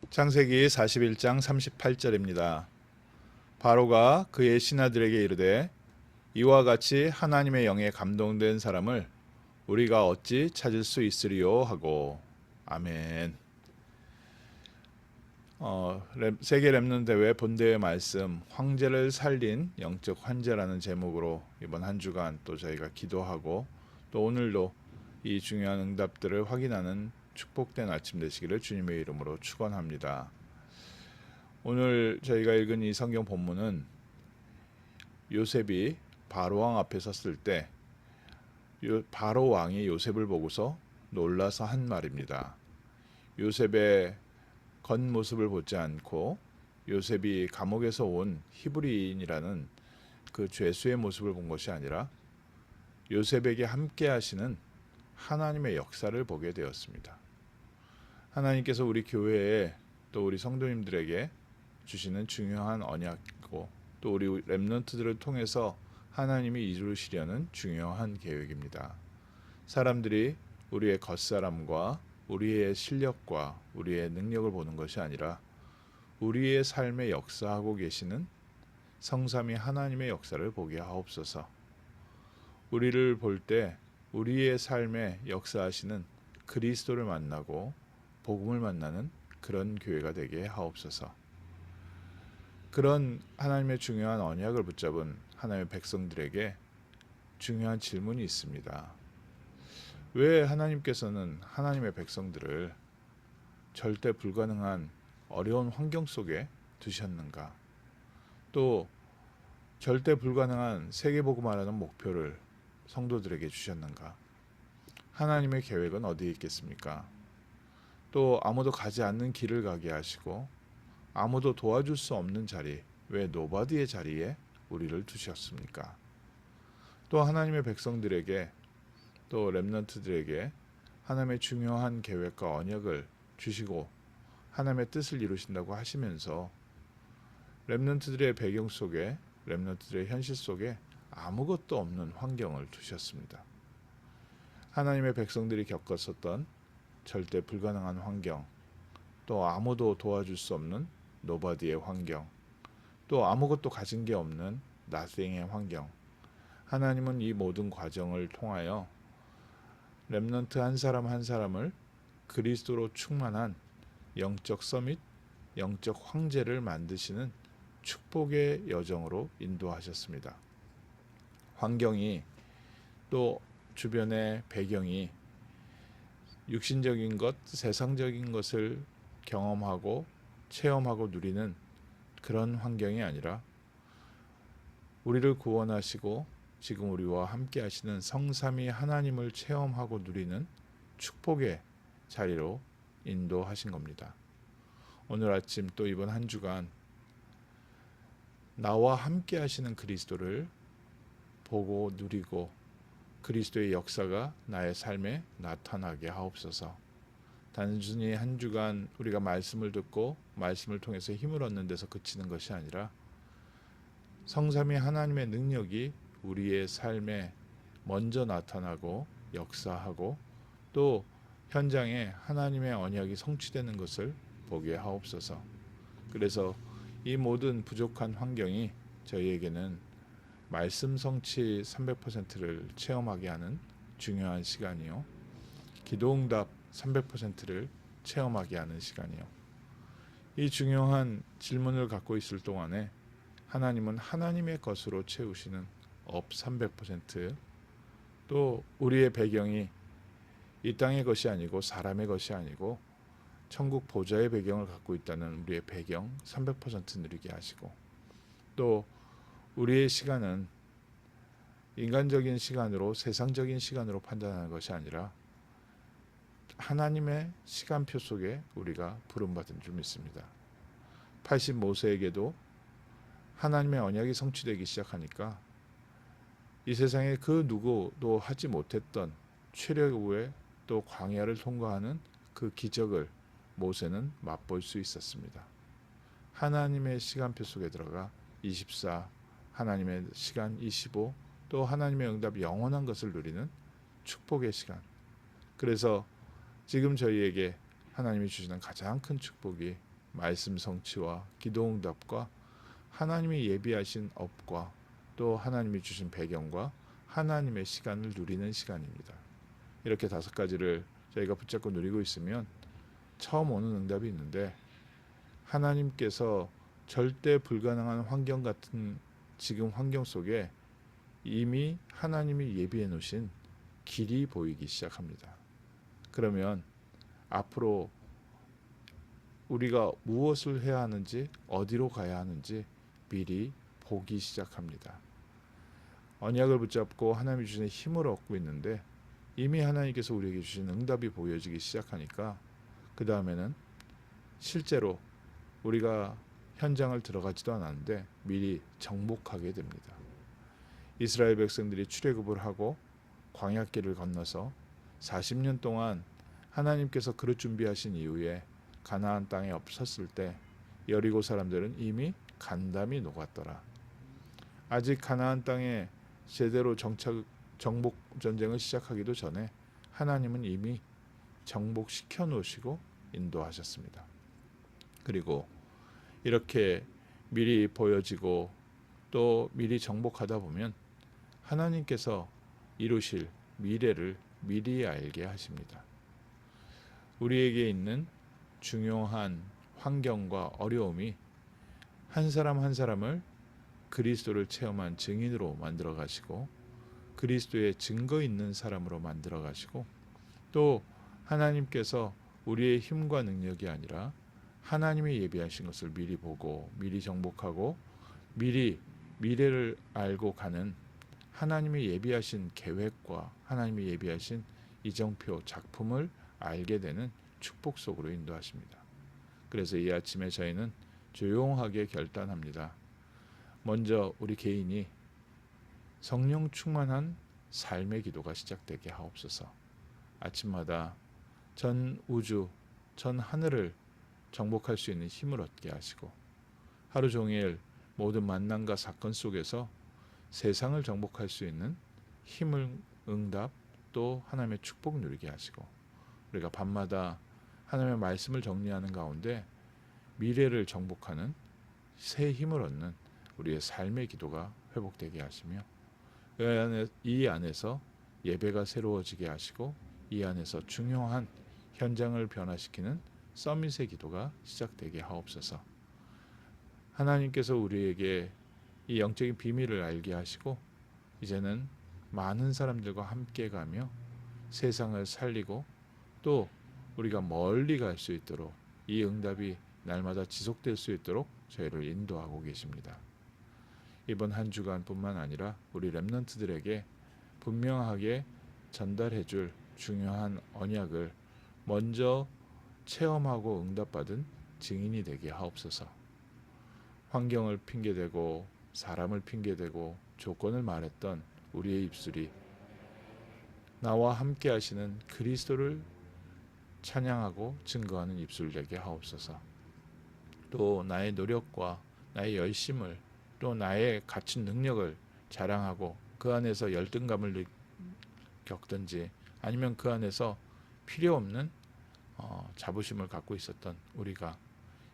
창세기 41장 38절입니다. 바로가 그의 신하들에게 이르되 이와 같이 하나님의 영에 감동된 사람을 우리가 어찌 찾을 수 있으리요 하고. 아멘. 세계 렘넌트 대회 본대의 말씀 황제를 살린 영적 환제라는 제목으로 이번 한 주간 또 저희가 기도하고 또 오늘도 이 중요한 응답들을 확인하는 축복된 아침 되시기를 주님의 이름으로 축원합니다. 오늘 저희가 읽은 이 성경 본문은 요셉이 바로 왕 앞에 섰을 때 바로 왕이 요셉을 보고서 놀라서 한 말입니다. 요셉의 겉모습을 보지 않고 요셉이 감옥에서 온 히브리인이라는 그 죄수의 모습을 본 것이 아니라 요셉에게 함께 하시는 하나님의 역사를 보게 되었습니다. 하나님께서 우리 교회에 또 우리 성도님들에게 주시는 중요한 언약이고 또 우리 렘넌트들을 통해서 하나님이 이루시려는 중요한 계획입니다. 사람들이 우리의 겉사람과 우리의 실력과 우리의 능력을 보는 것이 아니라 우리의 삶에 역사하고 계시는 성삼위 하나님의 역사를 보게 하옵소서. 우리를 볼 때 우리의 삶에 역사하시는 그리스도를 만나고 복음을 만나는 그런 교회가 되게 하옵소서. 그런 하나님의 중요한 언약을 붙잡은 하나님의 백성들에게 중요한 질문이 있습니다. 왜 하나님께서는 하나님의 백성들을 절대 불가능한 어려운 환경 속에 두셨는가? 또 절대 불가능한 세계복음화라는 목표를 성도들에게 주셨는가? 하나님의 계획은 어디에 있겠습니까? 또 아무도 가지 않는 길을 가게 하시고 아무도 도와줄 수 없는 자리, 왜 노바디의 자리에 우리를 두셨습니까? 또 하나님의 백성들에게 또 렘넌트들에게 하나님의 중요한 계획과 언약을 주시고 하나님의 뜻을 이루신다고 하시면서 렘넌트들의 배경 속에 렘넌트들의 현실 속에 아무것도 없는 환경을 두셨습니다. 하나님의 백성들이 겪었었던 절대 불가능한 환경, 또 아무도 도와줄 수 없는 노바디의 환경, 또 아무것도 가진 게 없는 nothing의 환경. 하나님은 이 모든 과정을 통하여 렘넌트 한 사람 한 사람을 그리스도로 충만한 영적 서밋, 영적 황제를 만드시는 축복의 여정으로 인도하셨습니다. 환경이 또 주변의 배경이 육신적인 것, 세상적인 것을 경험하고 체험하고 누리는 그런 환경이 아니라 우리를 구원하시고 지금 우리와 함께 하시는 성삼위 하나님을 체험하고 누리는 축복의 자리로 인도하신 겁니다. 오늘 아침 또 이번 한 주간 나와 함께 하시는 그리스도를 보고 누리고 그리스도의 역사가 나의 삶에 나타나게 하옵소서. 단순히 한 주간 우리가 말씀을 듣고 말씀을 통해서 힘을 얻는 데서 그치는 것이 아니라 성삼위 하나님의 능력이 우리의 삶에 먼저 나타나고 역사하고 또 현장에 하나님의 언약이 성취되는 것을 보게 하옵소서. 그래서 이 모든 부족한 환경이 저희에게는 말씀 성취 300%를 체험하게 하는 중요한 시간이요. 기도응답 300%를 체험하게 하는 시간이요. 이 중요한 질문을 갖고 있을 동안에 하나님은 하나님의 것으로 채우시는 업 300%, 또 우리의 배경이 이 땅의 것이 아니고 사람의 것이 아니고 천국 보좌의 배경을 갖고 있다는 우리의 배경 300% 누리게 하시고 또 우리의 시간은 인간적인 시간으로 세상적인 시간으로 판단하는 것이 아니라 하나님의 시간표 속에 우리가 부름받은 줄 믿습니다. 85세에게도 하나님의 언약이 성취되기 시작하니까 이 세상에 그 누구도 하지 못했던 최고의 또 광야를 통과하는 그 기적을 모세는 맛볼 수 있었습니다. 하나님의 시간표 속에 들어가 24, 하나님의 시간 25, 또 하나님의 응답 영원한 것을 누리는 축복의 시간. 그래서 지금 저희에게 하나님이 주시는 가장 큰 축복이 말씀 성취와 기도 응답과 하나님이 예비하신 업과 또 하나님이 주신 배경과 하나님의 시간을 누리는 시간입니다. 이렇게 5가지를 저희가 붙잡고 누리고 있으면 처음 오는 응답이 있는데, 하나님께서 절대 불가능한 환경 같은 지금 환경 속에 이미 하나님이 예비해 놓으신 길이 보이기 시작합니다. 그러면 앞으로 우리가 무엇을 해야 하는지, 어디로 가야 하는지 미리 보기 시작합니다. 언약을 붙잡고 하나님이 주신 힘을 얻고 있는데, 이미 하나님께서 우리에게 주신 응답이 보여지기 시작하니까 그 다음에는 실제로 우리가 현장을 들어가지도 않았는데 미리 정복하게 됩니다. 이스라엘 백성들이 출애굽을 하고 광야길을 건너서 40년 동안 하나님께서 그릇 준비하신 이후에 가나안 땅에 없었을 때 여리고 사람들은 이미 간담이 녹았더라. 아직 가나안 땅에 제대로 정복 전쟁을 시작하기도 전에 하나님은 이미 정복시켜 놓으시고 인도하셨습니다. 그리고 이렇게 미리 보여지고 또 미리 정복하다 보면 하나님께서 이루실 미래를 미리 알게 하십니다. 우리에게 있는 중요한 환경과 어려움이 한 사람 한 사람을 그리스도를 체험한 증인으로 만들어 가시고 그리스도의 증거 있는 사람으로 만들어 가시고, 또 하나님께서 우리의 힘과 능력이 아니라 하나님이 예비하신 것을 미리 보고 미리 정복하고 미리 미래를 알고 가는 하나님이 예비하신 계획과 하나님이 예비하신 이정표 작품을 알게 되는 축복 속으로 인도하십니다. 그래서 이 아침에 저희는 조용하게 결단합니다. 먼저 우리 개인이 성령 충만한 삶의 기도가 시작되게 하옵소서. 아침마다 전 우주, 전 하늘을 정복할 수 있는 힘을 얻게 하시고, 하루 종일 모든 만남과 사건 속에서 세상을 정복할 수 있는 힘을, 응답, 또 하나님의 축복 누리게 하시고, 우리가 밤마다 하나님의 말씀을 정리하는 가운데 미래를 정복하는 새 힘을 얻는 우리의 삶의 기도가 회복되게 하시며, 이 안에서 예배가 새로워지게 하시고 이 안에서 중요한 현장을 변화시키는 서밋의 기도가 시작되게 하옵소서. 하나님께서 우리에게 이 영적인 비밀을 알게 하시고 이제는 많은 사람들과 함께 가며 세상을 살리고 또 우리가 멀리 갈 수 있도록 이 응답이 날마다 지속될 수 있도록 저희를 인도하고 계십니다. 이번 한 주간뿐만 아니라 우리 렘넌트들에게 분명하게 전달해 줄 중요한 언약을 먼저 체험하고 응답받은 증인이 되게 하옵소서. 환경을 핑계대고 사람을 핑계대고 조건을 말했던 우리의 입술이 나와 함께 하시는 그리스도를 찬양하고 증거하는 입술 되게 하옵소서. 또 나의 노력과 나의 열심을 또 나의 갖춘 능력을 자랑하고 그 안에서 열등감을 겪든지 아니면 그 안에서 필요 없는 자부심을 갖고 있었던 우리가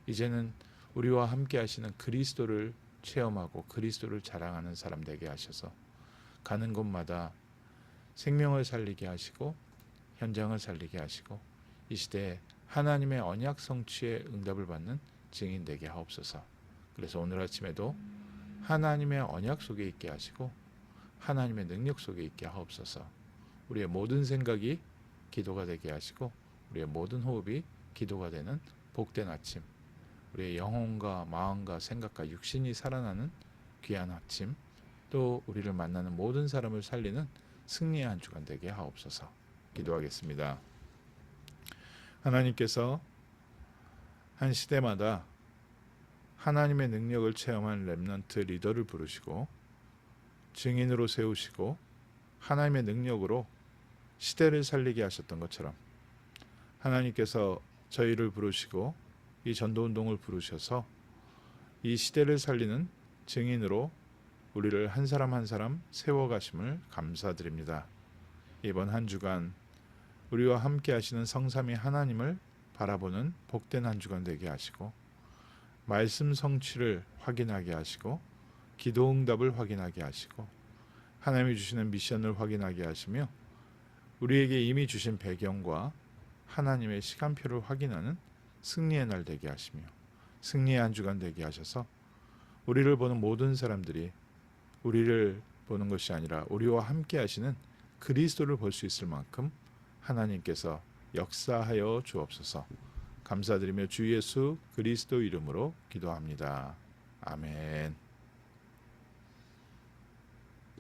이제는 우리와 함께 하시는 그리스도를 체험하고 그리스도를 자랑하는 사람 되게 하셔서 가는 곳마다 생명을 살리게 하시고 현장을 살리게 하시고 이 시대에 하나님의 언약 성취의 응답을 받는 증인 되게 하옵소서. 그래서 오늘 아침에도 하나님의 언약 속에 있게 하시고 하나님의 능력 속에 있게 하옵소서. 우리의 모든 생각이 기도가 되게 하시고 우리의 모든 호흡이 기도가 되는 복된 아침, 우리의 영혼과 마음과 생각과 육신이 살아나는 귀한 아침, 또 우리를 만나는 모든 사람을 살리는 승리의 한 주간 되게 하옵소서. 기도하겠습니다. 하나님께서 한 시대마다 하나님의 능력을 체험한 렘넌트 리더를 부르시고 증인으로 세우시고 하나님의 능력으로 시대를 살리게 하셨던 것처럼 하나님께서 저희를 부르시고 이 전도운동을 부르셔서 이 시대를 살리는 증인으로 우리를 한 사람 한 사람 세워가심을 감사드립니다. 이번 한 주간 우리와 함께 하시는 성삼위 하나님을 바라보는 복된 한 주간 되게 하시고 말씀 성취를 확인하게 하시고 기도 응답을 확인하게 하시고 하나님이 주시는 미션을 확인하게 하시며 우리에게 이미 주신 배경과 하나님의 시간표를 확인하는 승리의 날 되게 하시며 승리의 한 주간 되게 하셔서 우리를 보는 모든 사람들이 우리를 보는 것이 아니라 우리와 함께 하시는 그리스도를 볼 수 있을 만큼 하나님께서 역사하여 주옵소서. 감사드리며 주 예수 그리스도 이름으로 기도합니다. 아멘.